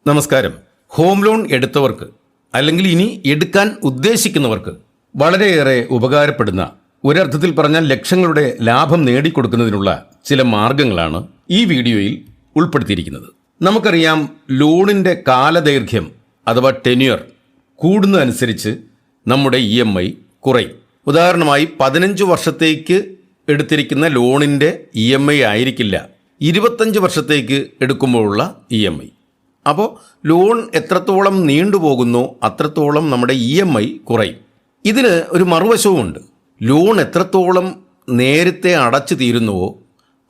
നമസ്കാരം. Home loan എടുത്തവർക്ക് അല്ലെങ്കിൽ ഇനി എടുക്കാൻ ഉദ്ദേശിക്കുന്നവർക്ക് വളരെയേറെ ഉപകാരപ്പെടുന്ന, ഒരർത്ഥത്തിൽ പറഞ്ഞാൽ ലക്ഷങ്ങളുടെ ലാഭം നേടിക്കൊടുക്കുന്നതിനുള്ള ചില മാർഗങ്ങളാണ് ഈ വീഡിയോയിൽ ഉൾപ്പെടുത്തിയിരിക്കുന്നത്. നമുക്കറിയാം, ലോണിൻ്റെ കാലദൈർഘ്യം അഥവാ ടെന്യൂർ കൂടുന്നതനുസരിച്ച് നമ്മുടെ EMI കുറയും. ഉദാഹരണമായി 15 വർഷത്തേക്ക് എടുത്തിരിക്കുന്ന ലോണിൻ്റെ EMI ആയിരിക്കില്ല 25 വർഷത്തേക്ക് എടുക്കുമ്പോഴുള്ള EMI. അപ്പോൾ ലോൺ എത്രത്തോളം നീണ്ടുപോകുന്നോ അത്രത്തോളം നമ്മുടെ EMI കുറയും. ഇതിന് ഒരു മറുവശവുമുണ്ട്. ലോൺ എത്രത്തോളം നേരത്തെ അടച്ചു തീരുന്നുവോ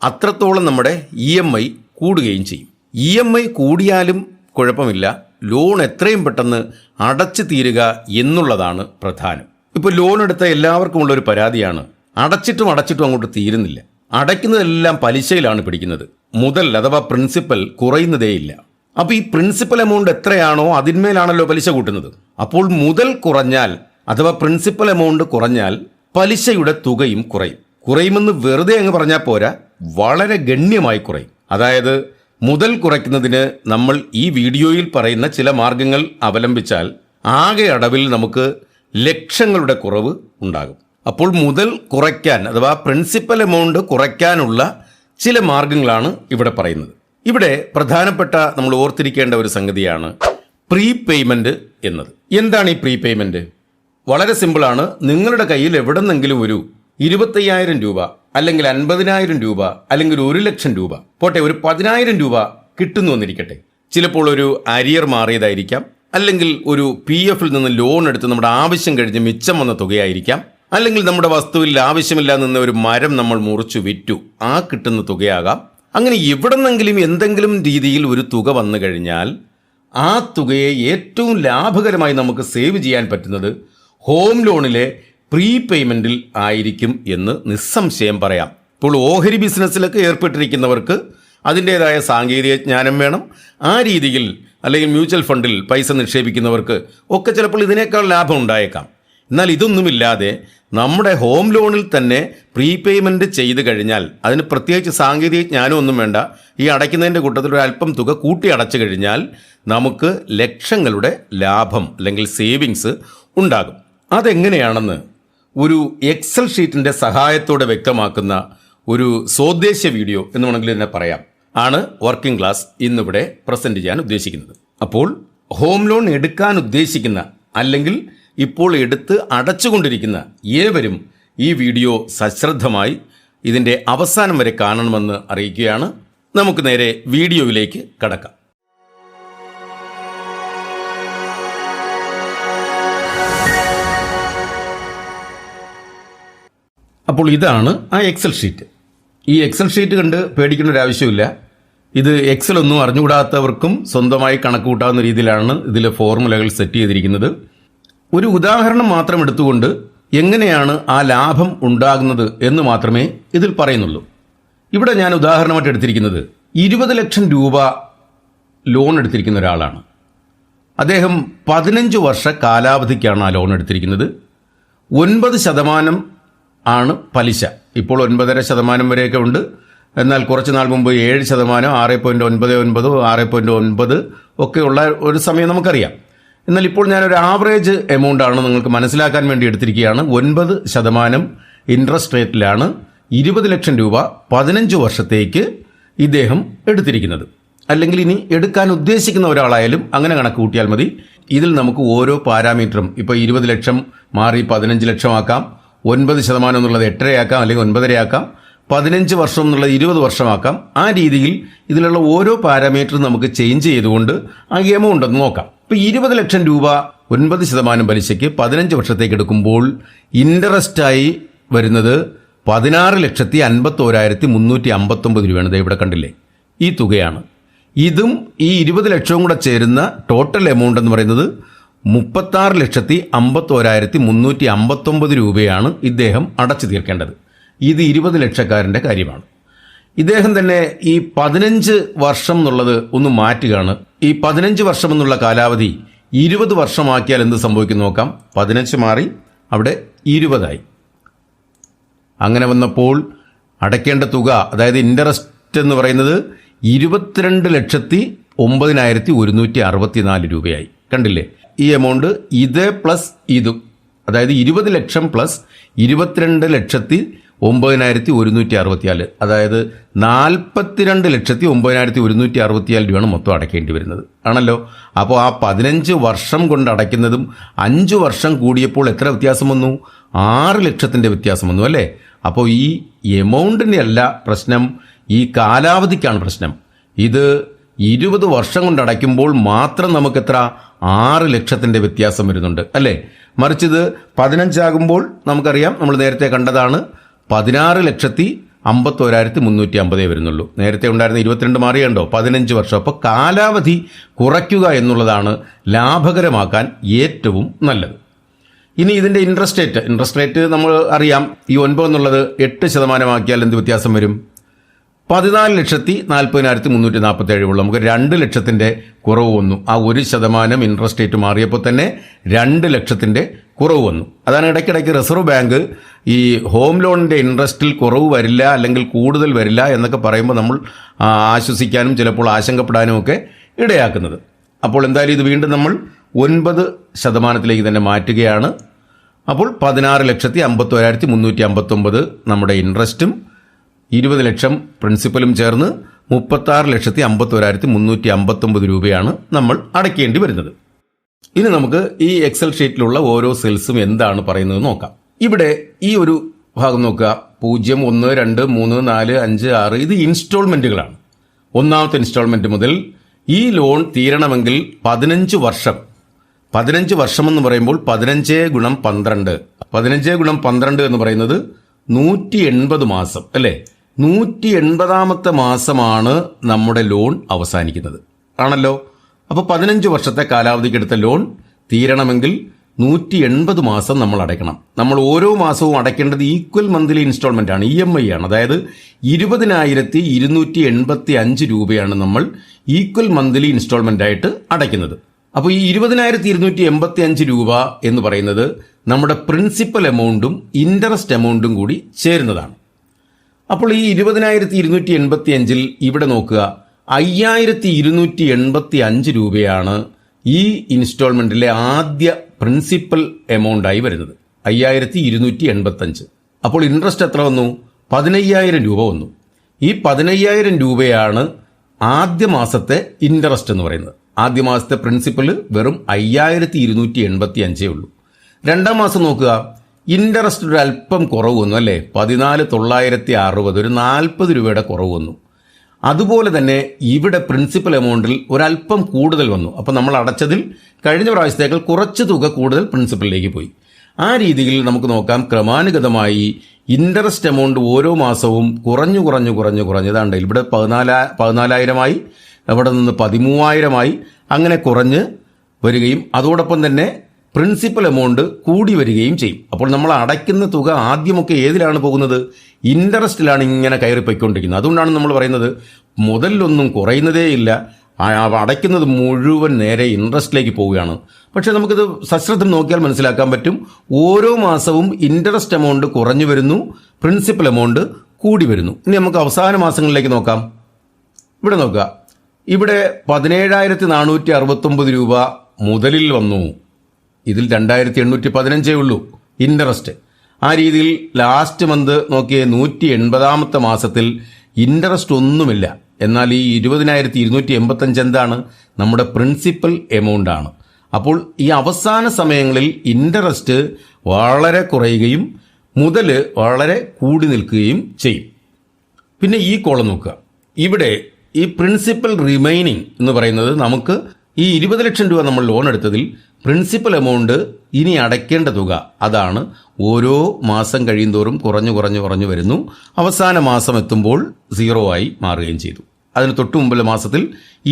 അത്രത്തോളം നമ്മുടെ EMI കൂടുകയും ചെയ്യും. EMI കൂടിയാലും കുഴപ്പമില്ല, ലോൺ എത്രയും പെട്ടെന്ന് അടച്ചു തീരുക എന്നുള്ളതാണ് പ്രധാനം. ഇപ്പോൾ ലോൺ എടുത്ത എല്ലാവർക്കുമുള്ളൊരു പരാതിയാണ്, അടച്ചിട്ടും അങ്ങോട്ട് തീരുന്നില്ല. അടയ്ക്കുന്നതെല്ലാം പലിശയിലാണ് പിടിക്കുന്നത്. മുതൽ അഥവാ പ്രിൻസിപ്പൽ കുറയുന്നതേയില്ല. അപ്പോൾ ഈ പ്രിൻസിപ്പൽ എമൗണ്ട് എത്രയാണോ അതിന്മേലാണല്ലോ പലിശ കൂട്ടുന്നത്. അപ്പോൾ മുതൽ കുറഞ്ഞാൽ അഥവാ പ്രിൻസിപ്പൽ എമൗണ്ട് കുറഞ്ഞാൽ പലിശയുടെ തുകയും കുറയുമെന്ന് വെറുതെ അങ്ങ് പറഞ്ഞാൽ പോരാ, വളരെ ഗണ്യമായി കുറയും. അതായത് മുതൽ കുറയ്ക്കുന്നതിന് നമ്മൾ ഈ വീഡിയോയിൽ പറയുന്ന ചില മാർഗങ്ങൾ അവലംബിച്ചാൽ ആകെ അടവിൽ നമുക്ക് ലക്ഷങ്ങളുടെ കുറവ് ഉണ്ടാകും. അപ്പോൾ മുതൽ കുറയ്ക്കാൻ അഥവാ പ്രിൻസിപ്പൽ എമൗണ്ട് കുറയ്ക്കാനുള്ള ചില മാർഗങ്ങളാണ് ഇവിടെ പറയുന്നത്. ഇവിടെ പ്രധാനപ്പെട്ട നമ്മൾ ഓർത്തിരിക്കേണ്ട ഒരു സംഗതിയാണ് പ്രീപേയ്മെന്റ് എന്നത്. എന്താണ് ഈ പ്രീപേയ്മെന്റ്? വളരെ സിമ്പിളാണ്. നിങ്ങളുടെ കയ്യിൽ എവിടെന്നെങ്കിലും ഒരു 25,000 രൂപ അല്ലെങ്കിൽ 50,000 രൂപ അല്ലെങ്കിൽ 1,00,000 രൂപ, പോട്ടെ ഒരു 10,000 രൂപ കിട്ടുന്നു എന്നിരിക്കട്ടെ. ചിലപ്പോൾ ഒരു അരിയർ മാറിയതായിരിക്കാം, അല്ലെങ്കിൽ ഒരു PF നിന്ന് ലോൺ എടുത്ത് നമ്മുടെ ആവശ്യം കഴിഞ്ഞ് മിച്ചം വന്ന തുകയായിരിക്കാം, അല്ലെങ്കിൽ നമ്മുടെ വസ്തുവിൽ ആവശ്യമില്ലാതെ നിന്ന ഒരു മരം നമ്മൾ മുറിച്ചു വിറ്റു, ആ കിട്ടുന്ന തുകയാകാം. അങ്ങനെ എവിടെന്നെങ്കിലും എന്തെങ്കിലും രീതിയിൽ ഒരു തുക വന്നു കഴിഞ്ഞാൽ ആ തുകയെ ഏറ്റവും ലാഭകരമായി നമുക്ക് സേവ് ചെയ്യാൻ പറ്റുന്നത് ഹോം ലോണിലെ പ്രീപേയ്മെൻറ്റിൽ ആയിരിക്കും എന്ന് നിസ്സംശയം പറയാം. ഇപ്പോൾ ഓഹരി ബിസിനസ്സിലൊക്കെ ഏർപ്പെട്ടിരിക്കുന്നവർക്ക് അതിൻ്റേതായ സാങ്കേതിക ജ്ഞാനം വേണം. ആ രീതിയിൽ അല്ലെങ്കിൽ മ്യൂച്വൽ ഫണ്ടിൽ പൈസ നിക്ഷേപിക്കുന്നവർക്ക് ഒക്കെ ചിലപ്പോൾ ഇതിനേക്കാൾ ലാഭം ഉണ്ടായേക്കാം. എന്നാൽ ഇതൊന്നുമില്ലാതെ നമ്മുടെ ഹോം ലോണിൽ തന്നെ പ്രീപേയ്മെൻറ്റ് ചെയ്ത് കഴിഞ്ഞാൽ അതിന് പ്രത്യേകിച്ച് സാങ്കേതിക ജ്ഞാനമൊന്നും വേണ്ട. ഈ അടയ്ക്കുന്നതിൻ്റെ കൂട്ടത്തിൽ ഒരു അല്പം തുക കൂട്ടി അടച്ചു കഴിഞ്ഞാൽ നമുക്ക് ലക്ഷങ്ങളുടെ ലാഭം അല്ലെങ്കിൽ സേവിങ്സ് ഉണ്ടാകും. അതെങ്ങനെയാണെന്ന് ഒരു എക്സൽ ഷീറ്റിൻ്റെ സഹായത്തോടെ വ്യക്തമാക്കുന്ന ഒരു സ്വദേശ വീഡിയോ എന്ന് വേണമെങ്കിൽ തന്നെ പറയാം ആണ് വർക്കിംഗ് ക്ലാസ് ഇന്നിവിടെ പ്രസൻറ്റ് ചെയ്യാൻ ഉദ്ദേശിക്കുന്നത്. അപ്പോൾ ഹോം ലോൺ എടുക്കാൻ ഉദ്ദേശിക്കുന്ന അല്ലെങ്കിൽ ഇപ്പോൾ എടുത്ത് അടച്ചുകൊണ്ടിരിക്കുന്ന ഏവരും ഈ വീഡിയോ സശ്രദ്ധമായി ഇതിൻ്റെ അവസാനം വരെ കാണണമെന്ന് അറിയിക്കുകയാണ്. നമുക്ക് നേരെ വീഡിയോയിലേക്ക് കടക്കാം. അപ്പോൾ ഇതാണ് ആ എക്സൽ ഷീറ്റ്. ഈ എക്സൽ ഷീറ്റ് കണ്ട് പേടിക്കേണ്ട ഒരു ആവശ്യമില്ല. ഇത് എക്സൽ ഒന്നും അറിഞ്ഞുകൂടാത്തവർക്കും സ്വന്തമായി കണക്ക് കൂട്ടാവുന്ന രീതിയിലാണ് ഇതിലെ ഫോർമുലകൾ സെറ്റ് ചെയ്തിരിക്കുന്നത്. ഒരു ഉദാഹരണം മാത്രം എടുത്തുകൊണ്ട് എങ്ങനെയാണ് ആ ലാഭം ഉണ്ടാകുന്നത് എന്ന് മാത്രമേ ഇതിൽ പറയുന്നുള്ളൂ. ഇവിടെ ഞാൻ ഉദാഹരണമായിട്ട് എടുത്തിരിക്കുന്നത് 20 ലക്ഷം രൂപ ലോൺ എടുത്തിരിക്കുന്ന ഒരാളാണ്. അദ്ദേഹം 15 വർഷ കാലാവധിക്കാണ് ആ ലോൺ എടുത്തിരിക്കുന്നത്. 9% ആണ് പലിശ. ഇപ്പോൾ 9.5% വരെയൊക്കെ ഉണ്ട്. എന്നാൽ കുറച്ച് നാൾ മുമ്പ് 7%, 6.99, 6.9 ഒക്കെയുള്ള ഒരു സമയം നമുക്കറിയാം. എന്നാൽ ഇപ്പോൾ ഞാനൊരു ആവറേജ് എമൗണ്ട് ആണ് നിങ്ങൾക്ക് മനസ്സിലാക്കാൻ വേണ്ടി എടുത്തിരിക്കുകയാണ്. 9% ഇൻട്രസ്റ്റ് റേറ്റിലാണ് 20 ലക്ഷം രൂപ 15 വർഷത്തേക്ക് ഇദ്ദേഹം എടുത്തിരിക്കുന്നത്. അല്ലെങ്കിൽ ഇനി എടുക്കാൻ ഉദ്ദേശിക്കുന്ന ഒരാളായാലും അങ്ങനെ കണക്ക് കൂട്ടിയാൽ മതി. ഇതിൽ നമുക്ക് ഓരോ പാരാമീറ്ററും, ഇപ്പോൾ 20 ലക്ഷം മാറി 15 ലക്ഷമാക്കാം, 9% എന്നുള്ളത് 8.5 ആക്കാം, അല്ലെങ്കിൽ 9.5 ആക്കാം, 15 വർഷം എന്നുള്ളത് 20 വർഷമാക്കാം. ആ രീതിയിൽ ഇതിലുള്ള ഓരോ പാരാമീറ്ററും നമുക്ക് ചേഞ്ച് ചെയ്തുകൊണ്ട് ആ എമൗണ്ട് ഒന്ന് നോക്കാം. ഇപ്പോൾ 20 ലക്ഷം രൂപ 9% പലിശയ്ക്ക് 15 വർഷത്തേക്ക് എടുക്കുമ്പോൾ ഇൻട്രസ്റ്റായി വരുന്നത് 16,51,359 രൂപയാണ്. ഇവിടെ കണ്ടില്ലേ, ഈ തുകയാണ്. ഇതും ഈ 20 ലക്ഷവും കൂടെ ചേരുന്ന ടോട്ടൽ എമൗണ്ട് എന്ന് പറയുന്നത് 36,51,359 രൂപയാണ് ഇദ്ദേഹം അടച്ചു തീർക്കേണ്ടത്. ഇത് 20 ലക്ഷക്കാരൻ്റെ കാര്യമാണ്. ഇദ്ദേഹം തന്നെ ഈ 15 വർഷം എന്നുള്ളത് ഒന്ന് മാറ്റുകയാണ്. ഈ 15 വർഷം എന്നുള്ള കാലാവധി 20 വർഷമാക്കിയാൽ എന്ത് സംഭവിക്കും നോക്കാം. 15 മാറി അവിടെ 20 അങ്ങനെ വന്നപ്പോൾ അടയ്ക്കേണ്ട തുക, അതായത് ഇൻട്രസ്റ്റ് എന്ന് പറയുന്നത് 22,50,000 9,164 രൂപയായി. കണ്ടില്ലേ? ഈ എമൗണ്ട് ഇത് പ്ലസ് ഇതും, അതായത് 20 ലക്ഷം പ്ലസ് 22,09,164, അതായത് 42,09,164 രൂപയാണ് മൊത്തം അടയ്ക്കേണ്ടി വരുന്നത് ആണല്ലോ. അപ്പോൾ ആ 15 വർഷം കൊണ്ട് അടയ്ക്കുന്നതും 5 വർഷം കൂടിയപ്പോൾ എത്ര വ്യത്യാസം വന്നു? 6 ലക്ഷത്തിൻ്റെ വ്യത്യാസം വന്നു അല്ലേ. അപ്പോൾ ഈ എമൗണ്ടിൻ്റെ അല്ല പ്രശ്നം, ഈ കാലാവധിക്കാണ് പ്രശ്നം. ഇത് 20 വർഷം കൊണ്ട് അടയ്ക്കുമ്പോൾ മാത്രം നമുക്ക് എത്ര 6 ലക്ഷത്തിൻ്റെ വ്യത്യാസം വരുന്നുണ്ട് അല്ലേ. മറിച്ചിത് 15 ആകുമ്പോൾ നമുക്കറിയാം, നമ്മൾ നേരത്തെ കണ്ടതാണ്, 16,51,350 വരുന്നുള്ളൂ. നേരത്തെ ഉണ്ടായിരുന്ന 22 മാറിയുണ്ടോ, 15 വർഷം. അപ്പോൾ കാലാവധി കുറയ്ക്കുക എന്നുള്ളതാണ് ലാഭകരമാക്കാൻ ഏറ്റവും നല്ലത്. ഇനി ഇതിൻ്റെ ഇൻട്രസ്റ്റ് റേറ്റ് നമ്മൾ അറിയാം. ഈ 9 എന്നുള്ളത് 8% ആക്കിയാൽ എന്ത് വ്യത്യാസം വരും? 14,40,347 ഉള്ളൂ. നമുക്ക് 2 ലക്ഷത്തിൻ്റെ കുറവ് വന്നു. ആ 1% ഇൻട്രസ്റ്റ് റേറ്റ് മാറിയപ്പോൾ തന്നെ 2 ലക്ഷത്തിൻ്റെ കുറവ് വന്നു. അതാണ് ഇടയ്ക്കിടയ്ക്ക് റിസർവ് ബാങ്ക് ഈ ഹോം ലോണിൻ്റെ ഇൻട്രസ്റ്റിൽ കുറവ് വരില്ല അല്ലെങ്കിൽ കൂടുതൽ വരില്ല എന്നൊക്കെ പറയുമ്പോൾ നമ്മൾ ആശ്വസിക്കാനും ചിലപ്പോൾ ആശങ്കപ്പെടാനും ഒക്കെ ഇടയാക്കുന്നത്. അപ്പോൾ എന്തായാലും ഇത് വീണ്ടും നമ്മൾ 9% തന്നെ മാറ്റുകയാണ്. അപ്പോൾ 16,51,359 നമ്മുടെ ഇൻട്രസ്റ്റും 20 ലക്ഷം പ്രിൻസിപ്പലും ചേർന്ന് 36,51,359 രൂപയാണ് നമ്മൾ അടയ്ക്കേണ്ടി വരുന്നത്. ഇനി നമുക്ക് ഈ എക്സൽ ഷീറ്റിലുള്ള ഓരോ സെൽസും എന്താണ് പറയുന്നത് നോക്കാം. ഇവിടെ ഈ ഒരു ഭാഗം നോക്കുക. 0, 1, 2, 3, 4, 5, 6 ഇത് ഇൻസ്റ്റാൾമെൻറ്റുകളാണ്. ഒന്നാമത്തെ ഇൻസ്റ്റാൾമെൻറ്റ് മുതൽ ഈ ലോൺ തീരണമെങ്കിൽ 15 വർഷം. 15 വർഷം എന്ന് പറയുമ്പോൾ 15 × 12. 15 × 12 എന്ന് പറയുന്നത് 180 മാസം അല്ലേ. 180ാമത്തെ മാസമാണ് നമ്മുടെ ലോൺ അവസാനിക്കുന്നത് ആണല്ലോ. അപ്പോൾ 15 വർഷത്തെ കാലാവധിക്കെടുത്ത ലോൺ തീരണമെങ്കിൽ 180 മാസം നമ്മൾ അടയ്ക്കണം. നമ്മൾ ഓരോ മാസവും അടയ്ക്കേണ്ടത് ഈക്വൽ മന്ത്ലി ഇൻസ്റ്റാൾമെൻ്റ് ആണ്, EMI ആണ്. അതായത് 20,285 രൂപയാണ് നമ്മൾ ഈക്വൽ മന്ത്ലി ഇൻസ്റ്റാൾമെൻ്റ് ആയിട്ട് അടയ്ക്കുന്നത്. അപ്പോൾ ഈ 20,285 രൂപ എന്ന് പറയുന്നത് നമ്മുടെ പ്രിൻസിപ്പൽ എമൗണ്ടും ഇൻട്രസ്റ്റ് എമൗണ്ടും കൂടി ചേരുന്നതാണ്. അപ്പോൾ ഈ 20,285 ഇവിടെ നോക്കുക, 5,285 രൂപയാണ് ഈ ഇൻസ്റ്റാൾമെൻറ്റിലെ ആദ്യ പ്രിൻസിപ്പൽ എമൗണ്ടായി വരുന്നത്. 5,285. അപ്പോൾ ഇൻട്രസ്റ്റ് എത്ര വന്നു? 15,000 രൂപ വന്നു. ഈ 15,000 രൂപയാണ് ആദ്യ മാസത്തെ ഇൻട്രസ്റ്റ് എന്ന് പറയുന്നത്. ആദ്യ മാസത്തെ പ്രിൻസിപ്പൽ വെറും 5,285 ഉള്ളൂ. രണ്ടാം മാസം നോക്കുക, ഇൻട്രസ്റ്റ് ഒരു അല്പം കുറവ് വന്നു അല്ലേ. 14,960, ഒരു 40 രൂപയുടെ കുറവ് വന്നു. അതുപോലെ തന്നെ ഇവിടെ പ്രിൻസിപ്പൽ എമൗണ്ടിൽ ഒരല്പം കൂടുതൽ വന്നു. അപ്പോൾ നമ്മൾ അടച്ചതിൽ കഴിഞ്ഞ പ്രാവശ്യത്തേക്കാൾ കുറച്ച് തുക കൂടുതൽ പ്രിൻസിപ്പലിലേക്ക് പോയി. ആ രീതിയിൽ നമുക്ക് നോക്കാം, ക്രമാനുഗതമായി ഇൻട്രസ്റ്റ് എമൗണ്ട് ഓരോ മാസവും കുറഞ്ഞതാണ്ട് ഇവിടെ 14,000 അവിടെ നിന്ന് 13,000 അങ്ങനെ കുറഞ്ഞ് വരികയും അതോടൊപ്പം തന്നെ പ്രിൻസിപ്പൽ എമൗണ്ട് കൂടി വരികയും ചെയ്യും. അപ്പോൾ നമ്മൾ അടയ്ക്കുന്ന തുക ആദ്യമൊക്കെ ഏതിലാണ് പോകുന്നത്? ഇൻട്രസ്റ്റിലാണ് ഇങ്ങനെ കയറിപ്പോയിക്കൊണ്ടിരിക്കുന്നത്. അതുകൊണ്ടാണ് നമ്മൾ പറയുന്നത് മുതലിലൊന്നും കുറയുന്നതേ ഇല്ല, അടയ്ക്കുന്നത് മുഴുവൻ നേരെ ഇൻട്രസ്റ്റിലേക്ക് പോവുകയാണ്. പക്ഷേ നമുക്കിത് സശ്രദ്ധം നോക്കിയാൽ മനസ്സിലാക്കാൻ പറ്റും, ഓരോ മാസവും ഇൻട്രസ്റ്റ് എമൗണ്ട് കുറഞ്ഞു വരുന്നു, പ്രിൻസിപ്പൽ എമൗണ്ട് കൂടി വരുന്നു. ഇനി നമുക്ക് അവസാന മാസങ്ങളിലേക്ക് നോക്കാം. ഇവിടെ നോക്കുക, ഇവിടെ 17,469 രൂപ മുതലിൽ വന്നു. ഇതിൽ 2,815 ഉള്ളൂ ഇൻട്രസ്റ്റ്. ആ രീതിയിൽ ലാസ്റ്റ് മന്ത് നോക്കിയ 180ാമത്തെ മാസത്തിൽ ഇൻട്രസ്റ്റ് ഒന്നുമില്ല. എന്നാൽ ഈ 20,285 എന്താണ്? നമ്മുടെ പ്രിൻസിപ്പൽ എമൗണ്ട് ആണ്. അപ്പോൾ ഈ അവസാന സമയങ്ങളിൽ ഇൻട്രസ്റ്റ് വളരെ കുറയുകയും മുതൽ വളരെ കൂടി നിൽക്കുകയും ചെയ്യും. പിന്നെ ഈ കോളം നോക്കുക, ഇവിടെ ഈ പ്രിൻസിപ്പൽ റിമൈനിങ് എന്ന് പറയുന്നത് നമുക്ക് ഈ 20 ലക്ഷം രൂപ നമ്മൾ ലോൺ എടുത്തതിൽ പ്രിൻസിപ്പൽ എമൗണ്ട് ഇനി അടയ്ക്കേണ്ട തുക, അതാണ് ഓരോ മാസം കഴിയുന്തോറും കുറഞ്ഞു വരുന്നു. അവസാന മാസം എത്തുമ്പോൾ 0 ആയി മാറുകയും ചെയ്തു. അതിന് തൊട്ടു മുമ്പുള്ള മാസത്തിൽ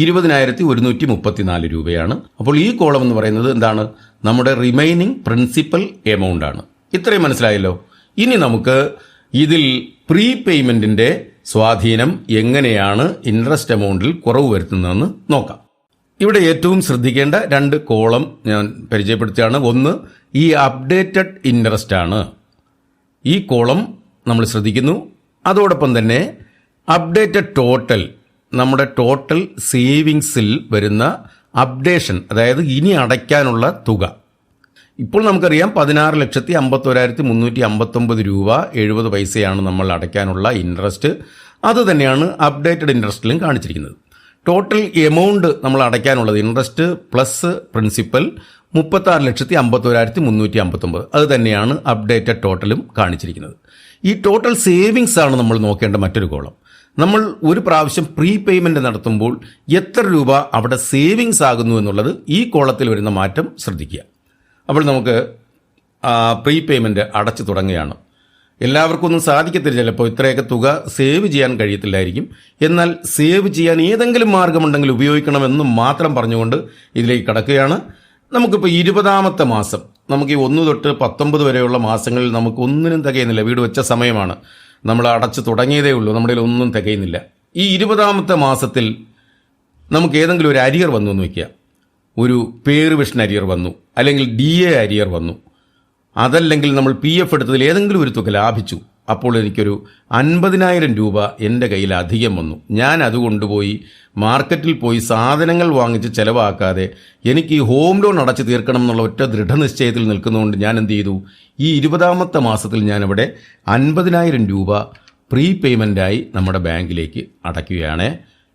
20,134 രൂപയാണ്. അപ്പോൾ ഈ കോളം എന്ന് പറയുന്നത് എന്താണ്? നമ്മുടെ റിമൈനിങ് പ്രിൻസിപ്പൽ എമൗണ്ട് ആണ്. ഇത്രയും മനസ്സിലായല്ലോ. ഇനി നമുക്ക് ഇതിൽ പ്രീപേയ്മെൻറ്റിൻ്റെ സ്വാധീനം എങ്ങനെയാണ് ഇൻട്രസ്റ്റ് എമൗണ്ടിൽ കുറവ് വരുത്തുന്നതെന്ന് നോക്കാം. ഇവിടെ ഏറ്റവും ശ്രദ്ധിക്കേണ്ട 2 കോളം ഞാൻ പരിചയപ്പെടുത്തുകയാണ്. ഒന്ന് ഈ അപ്ഡേറ്റഡ് ഇൻട്രസ്റ്റ് ആണ്. ഈ കോളം നമ്മൾ ശ്രദ്ധിക്കുന്നു. അതോടൊപ്പം തന്നെ അപ്ഡേറ്റഡ് ടോട്ടൽ നമ്മുടെ ടോട്ടൽ സേവിങ്സിൽ വരുന്ന അപ്ഡേഷൻ, അതായത് ഇനി അടയ്ക്കാനുള്ള തുക. ഇപ്പോൾ നമുക്കറിയാം 16,51,359 രൂപ 70 പൈസയാണ് നമ്മൾ അടയ്ക്കാനുള്ള ഇൻട്രസ്റ്റ്. അത് തന്നെയാണ് അപ്ഡേറ്റഡ് ഇൻട്രസ്റ്റിലും കാണിച്ചിരിക്കുന്നത്. ടോട്ടൽ എമൗണ്ട് നമ്മൾ അടയ്ക്കാനുള്ളത് ഇൻട്രസ്റ്റ് പ്ലസ് പ്രിൻസിപ്പൽ 36,51,359. അത് തന്നെയാണ് അപ്ഡേറ്റഡ് ടോട്ടലും കാണിച്ചിരിക്കുന്നത്. ഈ ടോട്ടൽ സേവിങ്സ് ആണ് നമ്മൾ നോക്കേണ്ട മറ്റൊരു കോളം. നമ്മൾ ഒരു പ്രാവശ്യം പ്രീപേയ്മെന്റ് നടത്തുമ്പോൾ എത്ര രൂപ അവിടെ സേവിങ്സ് ആകുന്നു എന്നുള്ളത് ഈ കോളത്തിൽ വരുന്ന മാറ്റം ശ്രദ്ധിക്കുക. അപ്പോൾ നമുക്ക് പ്രീപേയ്മെന്റ് അടച്ചു തുടങ്ങുകയാണ്. എല്ലാവർക്കും ഒന്നും സാധിക്കത്തില്ല, ചിലപ്പോൾ ഇത്രയൊക്കെ തുക സേവ് ചെയ്യാൻ കഴിയത്തില്ലായിരിക്കും. എന്നാൽ സേവ് ചെയ്യാൻ ഏതെങ്കിലും മാർഗമുണ്ടെങ്കിൽ ഉപയോഗിക്കണമെന്ന് മാത്രം പറഞ്ഞുകൊണ്ട് ഇതിലേക്ക് കടക്കുകയാണ്. നമുക്കിപ്പോൾ 20ാമത്തെ മാസം, നമുക്ക് ഈ 1 തൊട്ട് 19 വരെയുള്ള മാസങ്ങളിൽ നമുക്ക് ഒന്നിനും തികയുന്നില്ല. വീട് വെച്ച സമയമാണ്, നമ്മൾ അടച്ചു തുടങ്ങിയതേ ഉള്ളൂ, നമ്മുടെ ഒന്നും തികയുന്നില്ല. ഈ 20ാമത്തെ മാസത്തിൽ നമുക്ക് ഏതെങ്കിലും ഒരു അരിയർ വന്നു എന്ന് വയ്ക്കുക. ഒരു പേര് വിഷൻ അരിയർ വന്നു, അല്ലെങ്കിൽ DA അരിയർ വന്നു, അതല്ലെങ്കിൽ നമ്മൾ PF എടുത്തതിൽ ഏതെങ്കിലും ഒരു തുക ലാഭിച്ചു. അപ്പോൾ എനിക്കൊരു 50,000 രൂപ എൻ്റെ കയ്യിൽ അധികം വന്നു. ഞാൻ അത് കൊണ്ടുപോയി മാർക്കറ്റിൽ പോയി സാധനങ്ങൾ വാങ്ങിച്ച് ചിലവാക്കാതെ എനിക്ക് ഈ ഹോം ലോൺ അടച്ചു തീർക്കണം എന്നുള്ള ഒറ്റ ദൃഢനിശ്ചയത്തിൽ നിൽക്കുന്നതുകൊണ്ട് ഞാൻ എന്ത് ചെയ്തു, ഈ 20ാമത്തെ മാസത്തിൽ ഞാനിവിടെ 50,000 രൂപ പ്രീപേയ്മെൻറ്റായി നമ്മുടെ ബാങ്കിലേക്ക് അടയ്ക്കുകയാണ്.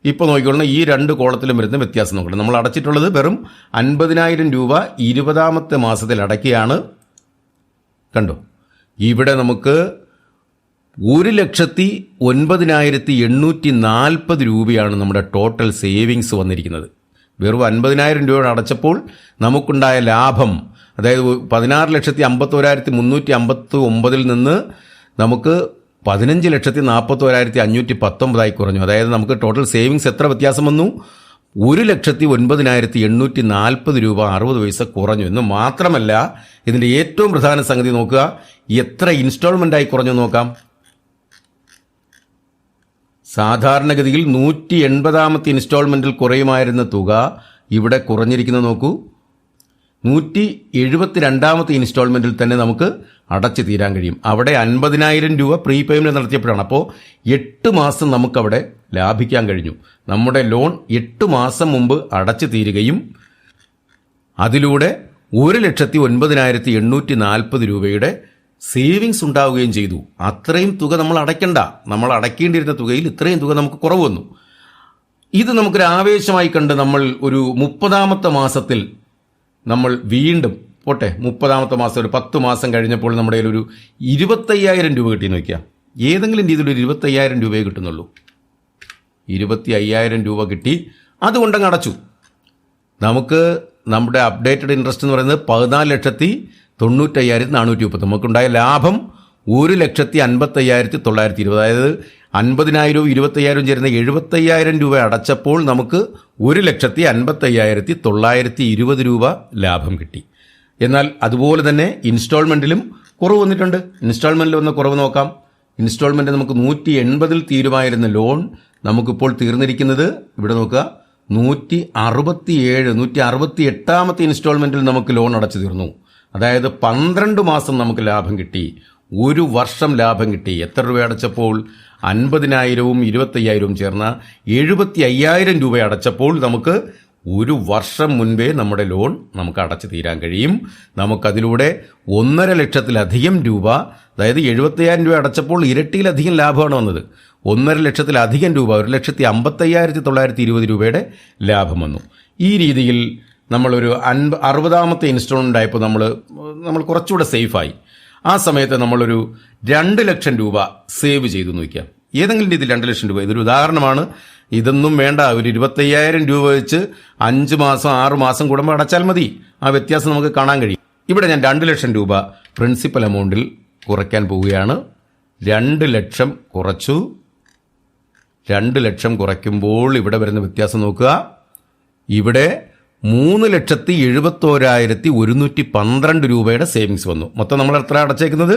ഇപ്പോൾ നോക്കിക്കൊള്ളണം, ഈ 2 കോളത്തിലും വരുന്ന വ്യത്യാസം നോക്കണം. നമ്മൾ അടച്ചിട്ടുള്ളത് വെറും 50,000 രൂപ 20ാമത്തെ മാസത്തിൽ അടയ്ക്കുകയാണ്. കണ്ടോ, ഇവിടെ നമുക്ക് 1,09,840 രൂപയാണ് നമ്മുടെ ടോട്ടൽ സേവിങ്സ് വന്നിരിക്കുന്നത്. വെറും 50,000 രൂപ അടച്ചപ്പോൾ നമുക്കുണ്ടായ ലാഭം, അതായത് 16,51,359 നിന്ന് നമുക്ക് 15,41,519 കുറഞ്ഞു. അതായത് നമുക്ക് ടോട്ടൽ സേവിങ്സ് എത്ര വ്യത്യാസം വന്നു? 1,09,840 രൂപ 60 പൈസ കുറഞ്ഞു. എന്ന് മാത്രമല്ല, ഇതിൻ്റെ ഏറ്റവും പ്രധാന സംഗതി നോക്കുക, എത്ര ഇൻസ്റ്റാൾമെൻ്റായി കുറഞ്ഞു നോക്കാം. സാധാരണഗതിയിൽ 180ാമത്തെ ഇൻസ്റ്റാൾമെൻറ്റിൽ കുറയുമായിരുന്ന തുക ഇവിടെ കുറഞ്ഞിരിക്കുന്നത് നോക്കൂ. 172ാമത്തെ ഇൻസ്റ്റാൾമെൻറ്റിൽ തന്നെ നമുക്ക് അടച്ചു തീരാൻ കഴിയും. അവിടെ 50,000 രൂപ പ്രീപേയ്മെന്റ് നടത്തിയപ്പോഴാണ്. അപ്പോൾ 8 മാസം നമുക്കവിടെ ലാഭിക്കാൻ കഴിഞ്ഞു. നമ്മുടെ ലോൺ 8 മാസം മുമ്പ് അടച്ചു തീരുകയും അതിലൂടെ 1,09,840 രൂപയുടെ സേവിങ്സ് ഉണ്ടാവുകയും ചെയ്തു. അത്രയും തുക നമ്മൾ അടയ്ക്കണ്ട, നമ്മൾ അടയ്ക്കേണ്ടിയിരുന്ന തുകയിൽ ഇത്രയും തുക നമുക്ക് കുറവ് വന്നു. ഇത് നമുക്കൊരു ആവേശമായി കണ്ട് നമ്മൾ ഒരു 30ാമത്തെ മാസത്തിൽ നമ്മൾ വീണ്ടും പോട്ടെ, 30ാമത്തെ മാസം ഒരു 10 മാസം കഴിഞ്ഞപ്പോൾ നമ്മുടെ കയ്യിൽ ഒരു 25,000 രൂപ കിട്ടിയെന്ന് വയ്ക്കുക. ഏതെങ്കിലും രീതിയിൽ ഒരു 25,000 രൂപയെ കിട്ടുന്നുള്ളൂ. 25,000 രൂപ കിട്ടി, അതുകൊണ്ടങ്ങ് അടച്ചു. നമുക്ക് നമ്മുടെ അപ്ഡേറ്റഡ് ഇൻട്രസ്റ്റ് എന്ന് പറയുന്നത് 14,95,430. നമുക്കുണ്ടായ ലാഭം 1,55,920. അതായത് 50,000 25,000 ചേരുന്ന 75,000 രൂപ അടച്ചപ്പോൾ നമുക്ക് 1,55,920 രൂപ ലാഭം കിട്ടി. എന്നാൽ അതുപോലെ തന്നെ ഇൻസ്റ്റാൾമെൻറ്റിലും കുറവ് വന്നിട്ടുണ്ട്. ഇൻസ്റ്റാൾമെൻറ്റിൽ വന്ന കുറവ് നോക്കാം. ഇൻസ്റ്റാൾമെൻറ്റ് നമുക്ക് 180 തീരുമായിരുന്ന ലോൺ നമുക്കിപ്പോൾ തീർന്നിരിക്കുന്നത് ഇവിടെ നോക്കുക, 168ാമത്തെ ഇൻസ്റ്റാൾമെൻറ്റിൽ നമുക്ക് ലോൺ അടച്ചു തീർന്നു. അതായത് 12 മാസം നമുക്ക് ലാഭം കിട്ടി, 1 വർഷം ലാഭം കിട്ടി. എത്ര രൂപ അടച്ചപ്പോൾ? 50,000വും 25,000വും ചേർന്ന 75,000 രൂപ അടച്ചപ്പോൾ നമുക്ക് 1 വർഷം മുൻപേ നമ്മുടെ ലോൺ നമുക്ക് അടച്ചു തീരാൻ കഴിയും. നമുക്കതിലൂടെ 1.5 ലക്ഷത്തിലധികം രൂപ, അതായത് 75,000 രൂപ അടച്ചപ്പോൾ ഇരട്ടിയിലധികം ലാഭമാണ് വന്നത്. 1.5 ലക്ഷത്തിലധികം രൂപ, 1,55,920 രൂപയുടെ ലാഭം വന്നു. ഈ രീതിയിൽ നമ്മളൊരു 60ാമത്തെ ഇൻസ്റ്റാൾമെൻ്റ് ആയപ്പോൾ നമ്മൾ കുറച്ചുകൂടെ സേഫായി. ആ സമയത്ത് നമ്മളൊരു 2 ലക്ഷം രൂപ സേവ് ചെയ്തു എന്ന് വയ്ക്കാം. ഏതെങ്കിലും രീതിയിൽ 2 ലക്ഷം രൂപ, ഇതൊരു ഉദാഹരണമാണ്. ഇതൊന്നും വേണ്ട, ഒരു 25,000 രൂപ വെച്ച് 5 മാസം 6 മാസം കൂടുമ്പോൾ അടച്ചാൽ മതി. ആ വ്യത്യാസം നമുക്ക് കാണാൻ കഴിയും. ഇവിടെ ഞാൻ 2 ലക്ഷം രൂപ പ്രിൻസിപ്പൽ എമൗണ്ടിൽ കുറയ്ക്കാൻ പോവുകയാണ്. 2 ലക്ഷം കുറച്ചു. 2 ലക്ഷം കുറയ്ക്കുമ്പോൾ ഇവിടെ വരുന്ന വ്യത്യാസം നോക്കുക. ഇവിടെ 3,71,112 രൂപയുടെ സേവിങ്സ് വന്നു. മൊത്തം നമ്മൾ എത്ര അടച്ചേക്കുന്നത്?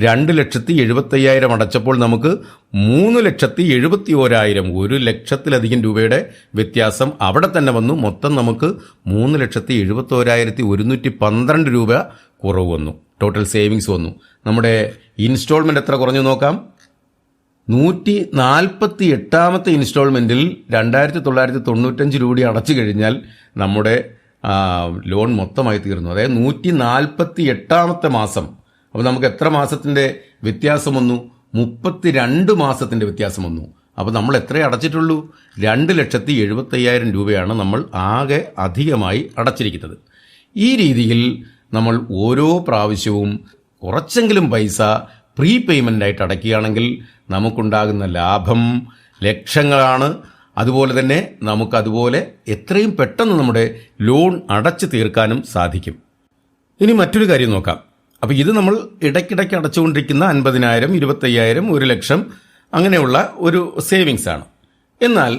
2,70,75,000 അടച്ചപ്പോൾ നമുക്ക് 3,71,000, 1 ലക്ഷത്തിലധികം രൂപയുടെ വ്യത്യാസം അവിടെ തന്നെ വന്നു. മൊത്തം നമുക്ക് 3,71,112 രൂപ കുറവ് വന്നു. ടോട്ടൽ സേവിങ്സ് വന്നു. നമ്മുടെ ഇൻസ്റ്റാൾമെൻറ്റ് എത്ര കുറഞ്ഞു നോക്കാം. 148ാമത്തെ ഇൻസ്റ്റാൾമെൻറ്റിൽ 2995 രൂപ അടച്ചു കഴിഞ്ഞാൽ നമ്മുടെ ലോൺ മൊത്തമായി തീർന്നു. അതായത് 148ാമത്തെ മാസം. അപ്പോൾ നമുക്ക് എത്ര മാസത്തിൻ്റെ വ്യത്യാസം വന്നു? 32 മാസത്തിൻ്റെ വ്യത്യാസം വന്നു. അപ്പോൾ നമ്മൾ എത്ര അടച്ചിട്ടുള്ളൂ? 2,75,000 രൂപയാണ് നമ്മൾ ആകെ അധികമായി അടച്ചിരിക്കുന്നത്. ഈ രീതിയിൽ നമ്മൾ ഓരോ പ്രാവശ്യവും കുറച്ചെങ്കിലും പൈസ പ്രീപേയ്മെൻ്റ് ആയിട്ട് അടയ്ക്കുകയാണെങ്കിൽ നമുക്കുണ്ടാകുന്ന ലാഭം ലക്ഷങ്ങളാണ്. അതുപോലെ തന്നെ നമുക്കതുപോലെ എത്രയും പെട്ടെന്ന് നമ്മുടെ ലോൺ അടച്ചു തീർക്കാനും സാധിക്കും. ഇനി മറ്റൊരു കാര്യം നോക്കാം. അപ്പോൾ ഇത് നമ്മൾ ഇടയ്ക്കിടയ്ക്ക് അടച്ചുകൊണ്ടിരിക്കുന്ന 50,000, 25,000, 1,00,000 അങ്ങനെയുള്ള ഒരു സേവിങ്സ് ആണ്. എന്നാൽ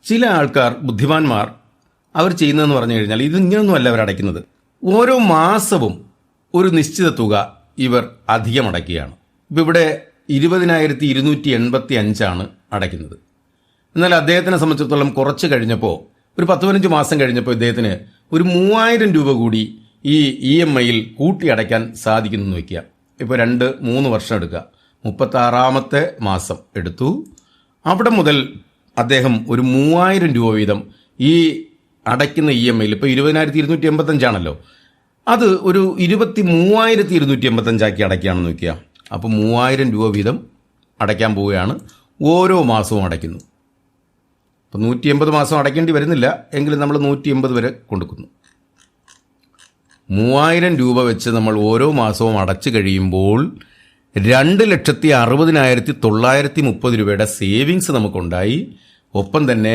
ചില ആൾക്കാർ, ബുദ്ധിമാന്മാർ, അവർ ചെയ്യുന്നതെന്ന് പറഞ്ഞു കഴിഞ്ഞാൽ ഇതിങ്ങനെയൊന്നുമല്ല അവർ അടയ്ക്കുന്നത്. ഓരോ മാസവും ഒരു നിശ്ചിത തുക ഇവർ അധികം അടയ്ക്കുകയാണ്. ഇപ്പോൾ ഇവിടെ 20,285 അടയ്ക്കുന്നത്. എന്നാൽ അദ്ദേഹത്തിനെ സംബന്ധിച്ചിടത്തോളം കുറച്ച് കഴിഞ്ഞപ്പോൾ, ഒരു 10-15 മാസം കഴിഞ്ഞപ്പോൾ ഇദ്ദേഹത്തിന് ഒരു 3,000 രൂപ കൂടി ഈ EMIയിൽ കൂട്ടി അടയ്ക്കാൻ സാധിക്കുന്നു വയ്ക്കുക. ഇപ്പോൾ 2-3 വർഷം എടുക്കുക. 36ാമത്തെ മാസം എടുത്തു. അവിടെ മുതൽ അദ്ദേഹം ഒരു 3,000 രൂപ വീതം ഈ അടയ്ക്കുന്ന EMIയിൽ, ഇപ്പോൾ 20,285 ആണല്ലോ, അത് ഒരു 23,285 ആക്കി അടയ്ക്കുകയാണെന്ന് വയ്ക്കുക. അപ്പോൾ 3,000 രൂപ വീതം അടയ്ക്കാൻ പോവുകയാണ്. ഓരോ മാസവും അടയ്ക്കുന്നു. അപ്പോൾ 180 മാസം അടയ്ക്കേണ്ടി വരുന്നില്ല, എങ്കിലും നമ്മൾ 180 വരെ കൊടുക്കുന്നു. 3,000 രൂപ വെച്ച് നമ്മൾ ഓരോ മാസവും അടച്ചു കഴിയുമ്പോൾ 2,60,930 രൂപയുടെ സേവിങ്സ് നമുക്കുണ്ടായി. ഒപ്പം തന്നെ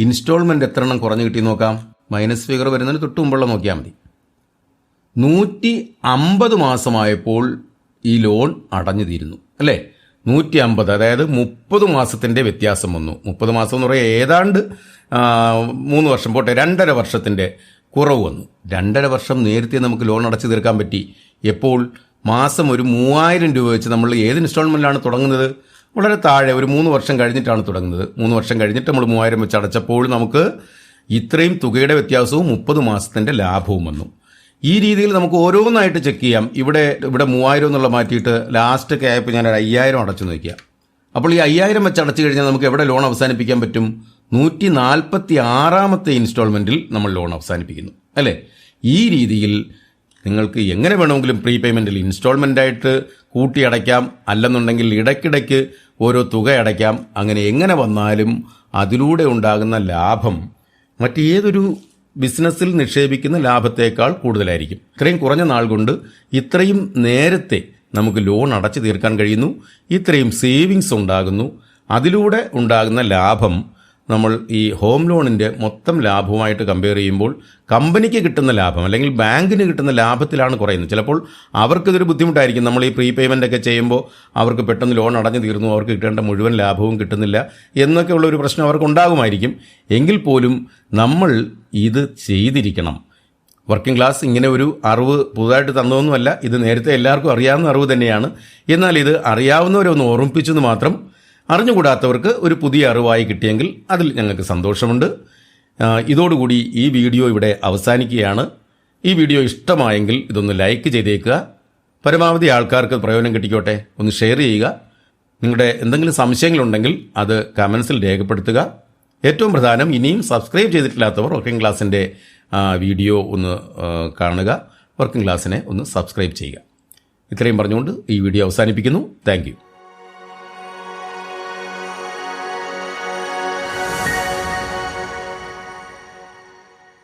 ഇൻസ്റ്റാൾമെൻറ്റ് എത്ര എണ്ണം കുറഞ്ഞു കിട്ടി നോക്കാം. മൈനസ് ഫിഗർ വരുന്നതിന് തൊട്ട് മുമ്പുള്ള നോക്കിയാൽ മതി. 150 മാസമായപ്പോൾ ഈ ലോൺ അടഞ്ഞു തീരുന്നു അല്ലേ? 150, അതായത് 30 മാസത്തിൻ്റെ വ്യത്യാസം വന്നു. 30 മാസം എന്ന് പറയുക ഏതാണ്ട് 3 വർഷം പോട്ടെ, 2.5 വർഷത്തിൻ്റെ കുറവ് വന്നു. 2.5 വർഷം നേരത്തെ നമുക്ക് ലോൺ അടച്ചു തീർക്കാൻ പറ്റി. എപ്പോൾ? മാസം ഒരു 3,000 രൂപ വെച്ച് നമ്മൾ ഏത് ഇൻസ്റ്റാൾമെൻറ്റിലാണ് തുടങ്ങുന്നത്? വളരെ താഴെ ഒരു 3 വർഷം കഴിഞ്ഞിട്ടാണ് തുടങ്ങുന്നത്. 3 വർഷം കഴിഞ്ഞിട്ട് നമ്മൾ 3,000 വെച്ച് അടച്ചപ്പോൾ നമുക്ക് ഇത്രയും തുകയുടെ വ്യത്യാസവും 30 മാസത്തിൻ്റെ ലാഭവും വന്നു. ഈ രീതിയിൽ നമുക്ക് ഓരോന്നായിട്ട് ചെക്ക് ചെയ്യാം. ഇവിടെ 3,000 എന്നുള്ള മാറ്റിയിട്ട് ലാസ്റ്റ് ഒക്കെ ആയപ്പോൾ ഞാൻ 5,000 അടച്ചു നോക്കിയാൽ, അപ്പോൾ ഈ 5,000 വെച്ച് അടച്ചു കഴിഞ്ഞാൽ നമുക്ക് എവിടെ ലോൺ അവസാനിപ്പിക്കാൻ പറ്റും? 146ാമത്തെ ഇൻസ്റ്റാൾമെൻറ്റിൽ നമ്മൾ ലോൺ അവസാനിപ്പിക്കുന്നു അല്ലേ? ഈ രീതിയിൽ നിങ്ങൾക്ക് എങ്ങനെ വേണമെങ്കിലും പ്രീപേയ്മെൻറ്റിൽ ഇൻസ്റ്റാൾമെൻ്റായിട്ട് കൂട്ടി അടയ്ക്കാം, അല്ലെന്നുണ്ടെങ്കിൽ ഇടയ്ക്കിടയ്ക്ക് ഓരോ തുക അടയ്ക്കാം. അങ്ങനെ എങ്ങനെ വന്നാലും അതിലൂടെ ഉണ്ടാകുന്ന ലാഭം മറ്റേതൊരു ബിസിനസ്സിൽ നിക്ഷേപിക്കുന്ന ലാഭത്തേക്കാൾ കൂടുതലായിരിക്കും. ഇത്രയും കുറഞ്ഞ നാൾ കൊണ്ട് ഇത്രയും നേരത്തെ നമുക്ക് ലോൺ അടച്ചു തീർക്കാൻ കഴിയുന്നു. ഇത്രയും സേവിങ്സ് ഉണ്ടാകുന്നു. അതിലൂടെ ഉണ്ടാകുന്ന ലാഭം നമ്മൾ ഈ ഹോം ലോണിൻ്റെ മൊത്തം ലാഭവുമായിട്ട് കമ്പയർ ചെയ്യുമ്പോൾ കമ്പനിക്ക് കിട്ടുന്ന ലാഭം അല്ലെങ്കിൽ ബാങ്കിന് കിട്ടുന്ന ലാഭത്തിലാണ് കുറയുന്നത്. ചിലപ്പോൾ അവർക്കിതൊരു ബുദ്ധിമുട്ടായിരിക്കും. നമ്മൾ ഈ പ്രീപേയ്മെൻ്റ് ഒക്കെ ചെയ്യുമ്പോൾ അവർക്ക് പെട്ടെന്ന് ലോൺ അടഞ്ഞു തീർന്നു, അവർക്ക് കിട്ടേണ്ട മുഴുവൻ ലാഭവും കിട്ടുന്നില്ല എന്നൊക്കെയുള്ള ഒരു പ്രശ്നം അവർക്ക് ഉണ്ടാകുമായിരിക്കും. എങ്കിൽ പോലും നമ്മൾ ഇത് ചെയ്തിരിക്കണം. വർക്കിംഗ് ക്ലാസ് ഇങ്ങനെ ഒരു അറിവ് പുതുതായിട്ട് തന്നതൊന്നുമല്ല. ഇത് നേരത്തെ എല്ലാവർക്കും അറിയാവുന്ന അറിവ് തന്നെയാണ്. എന്നാൽ ഇത് അറിയാവുന്നവരെ ഒന്ന് ഓർമ്മിപ്പിച്ചെന്ന് മാത്രം. അറിഞ്ഞുകൂടാത്തവർക്ക് ഒരു പുതിയ അറിവായി കിട്ടിയെങ്കിൽ അതിൽ ഞങ്ങൾക്ക് സന്തോഷമുണ്ട്. ഇതോടുകൂടി ഈ വീഡിയോ ഇവിടെ അവസാനിക്കുകയാണ്. ഈ വീഡിയോ ഇഷ്ടമായെങ്കിൽ ഇതൊന്ന് ലൈക്ക് ചെയ്തേക്കുക. പരമാവധി ആൾക്കാർക്ക് പ്രയോജനം കിട്ടിക്കോട്ടെ. ഒന്ന് ഷെയർ ചെയ്യുക. നിങ്ങളുടെ എന്തെങ്കിലും സംശയങ്ങളുണ്ടെങ്കിൽ അത് കമൻസിൽ രേഖപ്പെടുത്തുക. ഏറ്റവും പ്രധാനം, ഇനിയും സബ്സ്ക്രൈബ് ചെയ്തിട്ടില്ലാത്തവർ വർക്കിംഗ് ക്ലാസിൻ്റെ വീഡിയോ ഒന്ന് കാണുക. വർക്കിംഗ് ക്ലാസ്സിനെ ഒന്ന് സബ്സ്ക്രൈബ് ചെയ്യുക. ഇത്രയും പറഞ്ഞുകൊണ്ട് ഈ വീഡിയോ അവസാനിപ്പിക്കുന്നു. Thank you.